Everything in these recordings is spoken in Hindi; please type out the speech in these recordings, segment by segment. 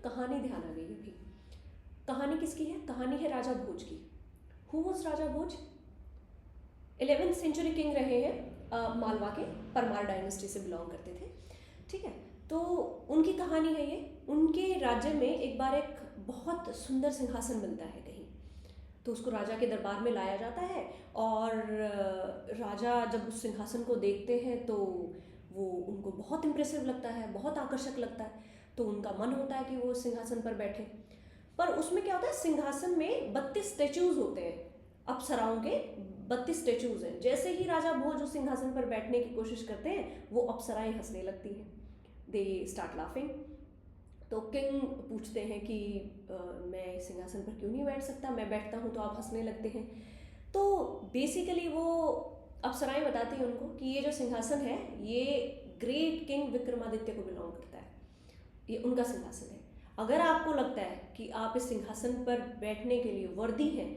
कहानी ध्यान आ गई अभी। कहानी किसकी है? कहानी है राजा भोज की। Who was Raja Bhoj? 11th century king रहे हैं, मालवा के, परमार डायनेस्टी से बिलोंग करते थे। ठीक है, तो उनकी कहानी है ये। उनके राज्य में एक बार एक बहुत सुंदर सिंहासन मिलता है कहीं, तो उसको राजा के दरबार में लाया जाता है और राजा जब उस सिंहासन को देखते हैं तो वो उनको बहुत इम्प्रेसिव लगता है, बहुत आकर्षक लगता है, तो उनका मन होता है कि वो उस सिंहासन पर बैठे। पर उसमें क्या होता है, सिंहासन में 32 स्टेच्यूज होते हैं, अप्सराओं के 32 स्टेच्यूज हैं। जैसे ही राजा भोज उस सिंहासन पर बैठने की कोशिश करते हैं, वो अप्सराएं हंसने लगती हैं, दे स्टार्ट लाफिंग। तो किंग पूछते हैं कि मैं सिंहासन पर क्यों नहीं बैठ सकता, मैं बैठता हूँ तो आप हंसने लगते हैं। तो बेसिकली वो अप्सराएं बताती हैं उनको कि ये जो सिंहासन है ये ग्रेट किंग विक्रमादित्य को बिलोंग करता है, ये उनका सिंहासन है। अगर आपको लगता है कि आप इस सिंहासन पर बैठने के लिए वर्दी हैं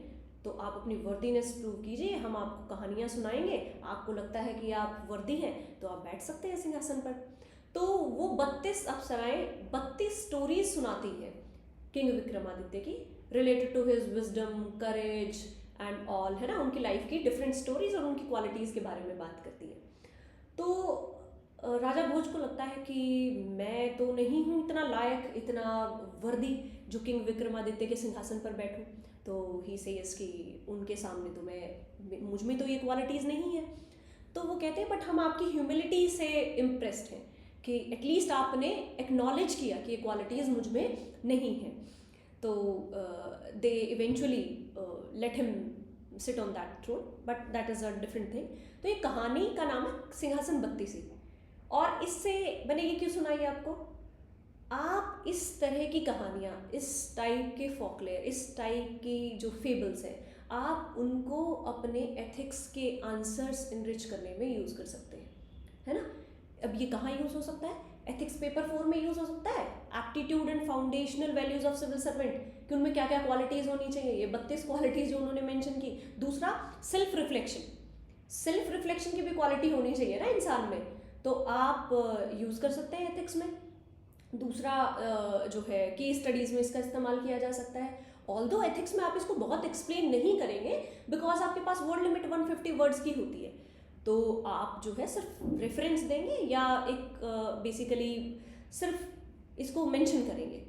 तो आप अपनी वर्दीनेस प्रूव कीजिए, हम आपको कहानियाँ सुनाएंगे, आपको लगता है कि आप वर्दी हैं तो आप बैठ सकते हैं सिंहासन पर। तो वो 32 अप्सराएं 32 स्टोरीज सुनाती हैं किंग विक्रमादित्य की, related to his wisdom, courage and all, है ना, उनकी लाइफ की डिफरेंट स्टोरीज और उनकी क्वालिटीज़ के बारे में बात करती है। तो राजा भोज को लगता है कि मैं तो नहीं हूँ इतना लायक, इतना वर्दी जो किंग विक्रमादित्य के सिंहासन पर बैठूं। तो ही सेज कि उनके सामने तो मैं, मुझ में तो ये क्वालिटीज़ नहीं है। तो वो कहते हैं बट हम आपकी ह्यूमिलिटी से इम्प्रेस्ड हैं कि एटलीस्ट आपने एक्नॉलेज किया कि ये क्वालिटीज़ मुझ में नहीं है। तो they eventually let him sit on that throne, but that is a different thing. तो ये कहानी का नाम है सिंहासन 32। और इससे मैंने ये क्यों सुनाई आपको, आप इस तरह की कहानियाँ, इस टाइप के फोकलेयर, इस टाइप की जो फेबल्स हैं, आप उनको अपने एथिक्स के आंसर्स इनरिच करने में यूज़ कर सकते हैं, है ना। अब ये कहाँ यूज़ हो सकता है? एथिक्स पेपर 4 में यूज़ हो सकता है, aptitude and foundational values of civil servant, कि उनमें क्या क्या क्वालिटीज़ होनी चाहिए, ये 32 क्वालिटीज़ जो उन्होंने मेंशन की। दूसरा, सेल्फ रिफ्लेक्शन, सेल्फ रिफ्लेक्शन की भी क्वालिटी होनी चाहिए ना इंसान में, तो आप यूज़ कर सकते हैं एथिक्स में। दूसरा जो है केस स्टडीज़ में इसका इस्तेमाल किया जा सकता है। ऑल्दो एथिक्स में आप इसको बहुत एक्सप्लेन नहीं करेंगे बिकॉज आपके पास वर्ड लिमिट 150 वर्ड्स की होती है, तो आप जो है सिर्फ रेफरेंस देंगे या एक बेसिकली सिर्फ इसको मेंशन करेंगे।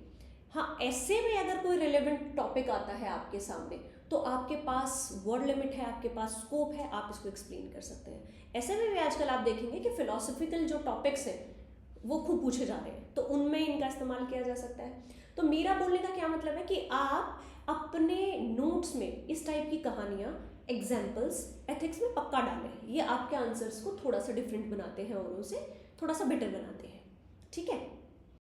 हाँ, ऐसे में अगर कोई रिलेवेंट टॉपिक आता है आपके सामने तो आपके पास वर्ड लिमिट है, आपके पास स्कोप है, आप इसको एक्सप्लेन कर सकते हैं। ऐसे में भी आजकल आप देखेंगे कि फिलोसफिकल जो टॉपिक्स हैं वो खूब पूछे जा रहे हैं, तो उनमें इनका इस्तेमाल किया जा सकता है। तो मेरा बोलने का क्या मतलब है कि आप अपने नोट्स में इस टाइप की कहानियाँ, एग्जाम्पल्स एथिक्स में पक्का डालें, ये आपके आंसर्स को थोड़ा सा डिफरेंट बनाते हैं और उसे थोड़ा सा बेटर बनाते हैं। ठीक है।